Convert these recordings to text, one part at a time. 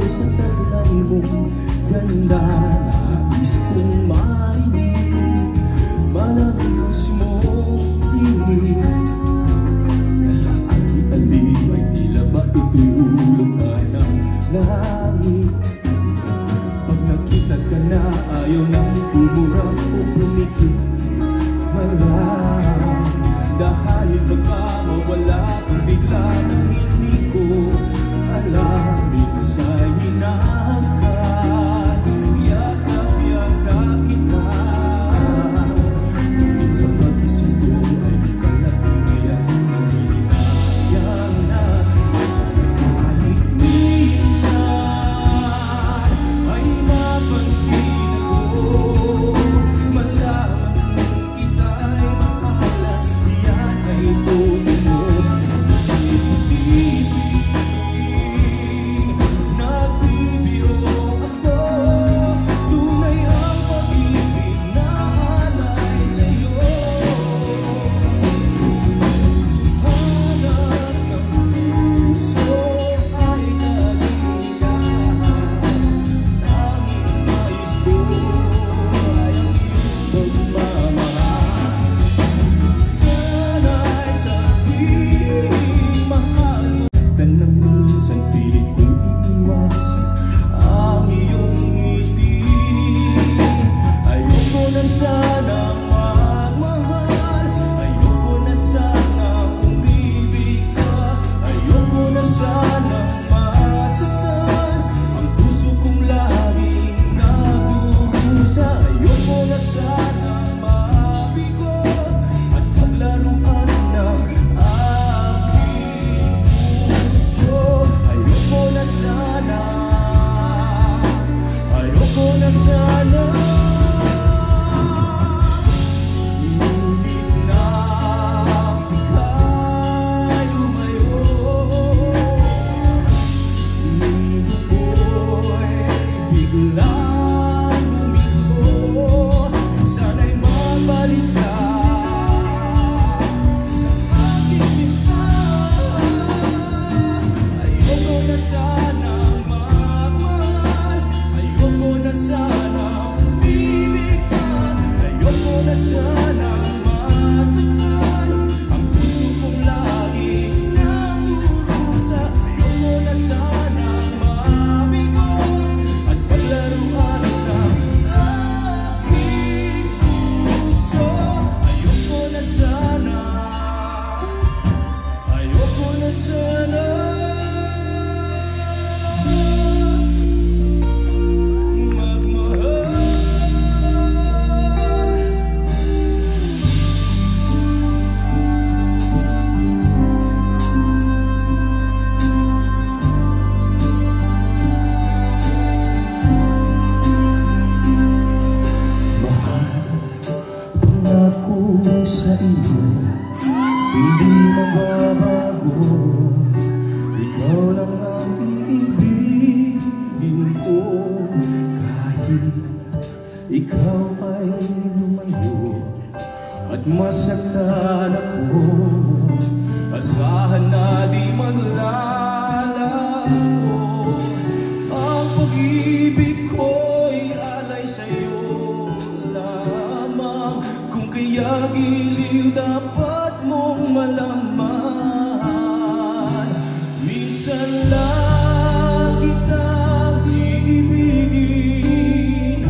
sa taglay mong ganda. Nais kong marinig malamyos mong tinig na sa aking aliw ay tila ba ito'y ulog na ng langit. Pag nakita ka na ayaw nang kumurap o pumikit malang, dahil baka mawala kang bigla nang hindi ko alam. Minsan hinahakan, yakap-yakap kita, ngunit sa pag-isip ko ay di pala tingnan ang hinayang na. Sana kahit minsan ay mapansin ako, malaman kita'y mahalan, yan ay tunay mo. Isipin nagbibiro ako, tunay ang pag-ibig na alay sa'yo. Hanap ng puso ay naging ka, tanging nais ko ay ang iyong pagmamahal. Sana'y sabihing mahal mo. Tanang minsan pilit kong iiwasan ang iyong ngiti. Ayoko na sanang magmahal, ayoko na sanang umibig ka, ayoko na sanang masaktan ang puso kong laging nagdurusa. Ayoko na sanang mabigo at paglaruan ng aking puso. Ayoko na sana, ayoko na sana, ngunit nang ika'y lumayo, mundo ko'y biglang huminto. Sana'y mabalik ka sa aking sinta. Ayoko na sanang magmahal, ayoko na sanang umibig ka, ayoko na sanang masaktan ang puso kong laging nagdurusa. Ayoko na sanang mabigo at paglaruan ng aking puso. Ayoko na sana, ayoko na sana magmahal. Pangako sa iyo, hindi mababago. Ikaw lang ang iibigin ko. Kahit ikaw ay lumayo at masaktan ako, asahan na di maglalaho. Ang pag-ibig ko'y alay sa'yo lamang. Kung kaya giliw dapat mong malaman, minsan lang kitang iibigin,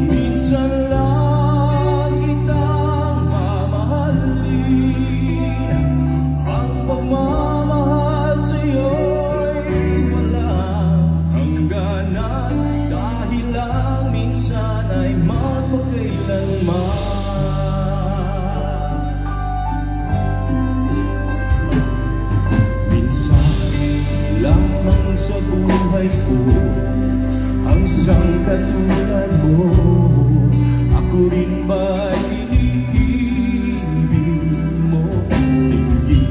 minsan lang kitang mamahalin. Ang pagmamahal sa'yo'y walang hangganan, dahil lang minsan ay magpakailanman. Lamang sa buhay ko ang sangkatulad mo. Ako rin ba'y iniibig mo? Hindi,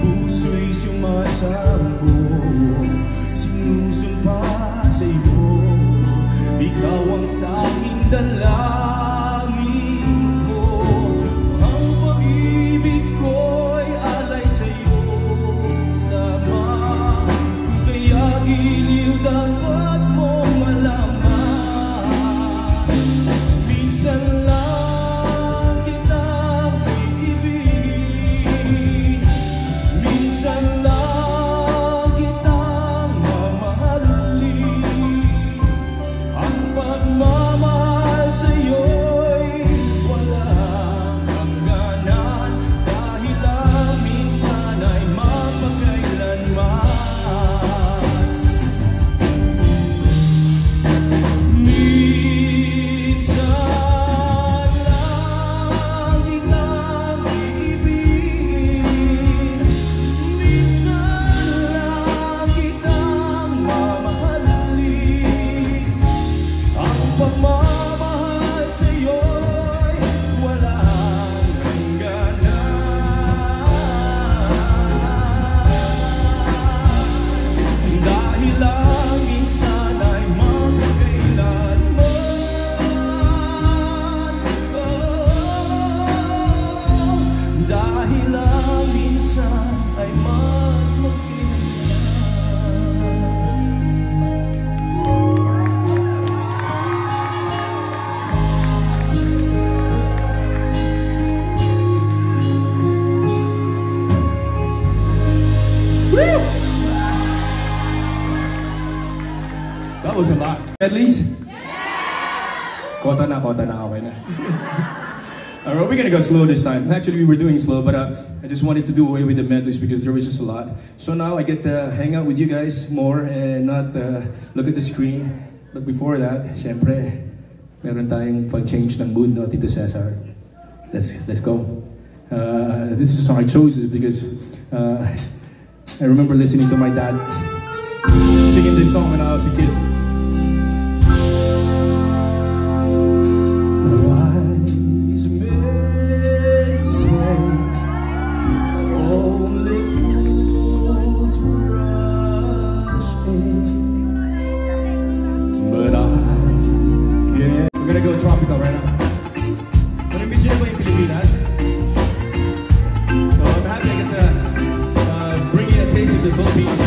puso'y sumasambo, sinusumpa sa iyo. Ikaw ang tanging dalangin ko. Ang pag-ibig ko'y alay sa iyo lamang. Kung kaya giliw That was a lot. Medleys? Kota na, okay na. Alright, we're gonna go slow this time. Actually, we were doing slow, but I just wanted to do away with the medleys because there was just a lot. So now I get to hang out with you guys more and not look at the screen. But before that, syempre, meron tayong pang-change ng mood, no, Tito Cesar. Let's go. This is a song I chose because I remember listening to my dad singing this song when I was a kid. Wise men say only fools rush in, but I can't. We're gonna go tropical right now. Kung miss nyo po yung Pilipinas, so I'm happy I get to bring you a taste of the Philippines.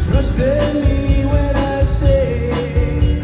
Trust in me when I say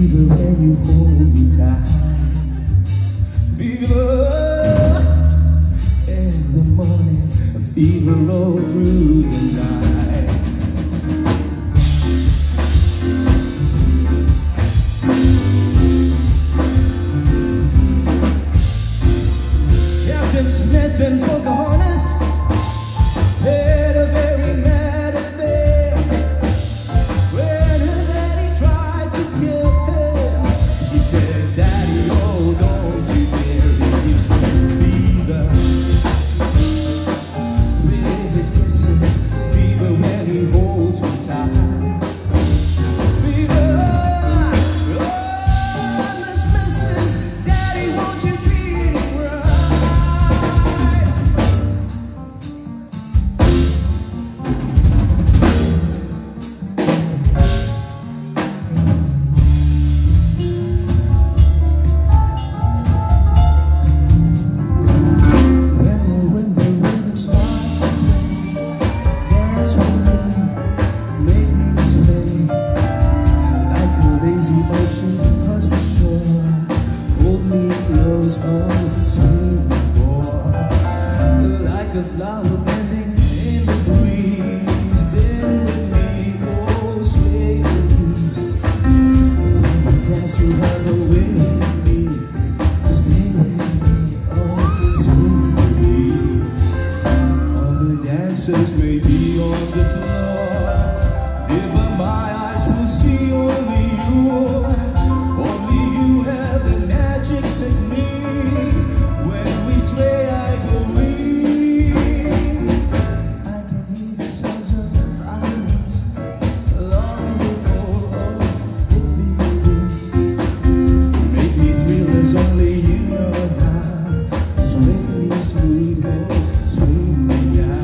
fever when you hold me tight. Fever in the morning, fever all through the night. Captain Smith and Pocahontas had a very mad affair. When her daddy tried to kill her, she said, "Daddy, oh, don't you dare, he gives me fever with his kisses, fever when he holds me tight, fever, oh, Miss Mrs. Daddy, won't you treat him right?" When the rhythm starts to play, dance with me, make me sway, like a lazy ocean hugs the shore. Hold me close, oh, sweet boy, like a flower bending in the breeze. Bend with me, oh, sway please. When you dance, you have a way with me. Stay with me, oh, sway with me. Other dancers may be on the floor, dear, but my eyes will see only you. Only you have the magic technique. When we sway, I go weak. I can hear the sounds of violence long before it begins. Make me thrill as only you know how. Sway me, sweet, oh, sway me out.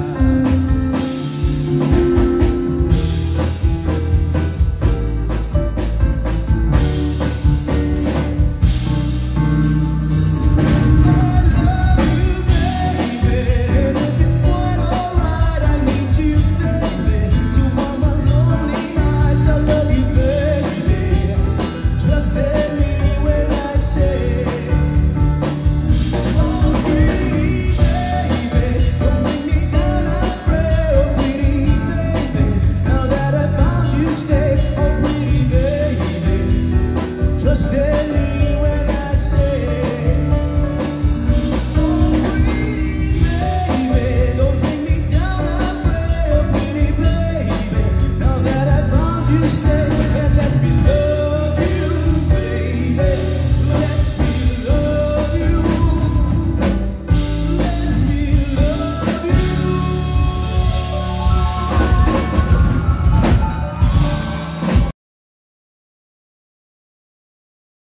Stay.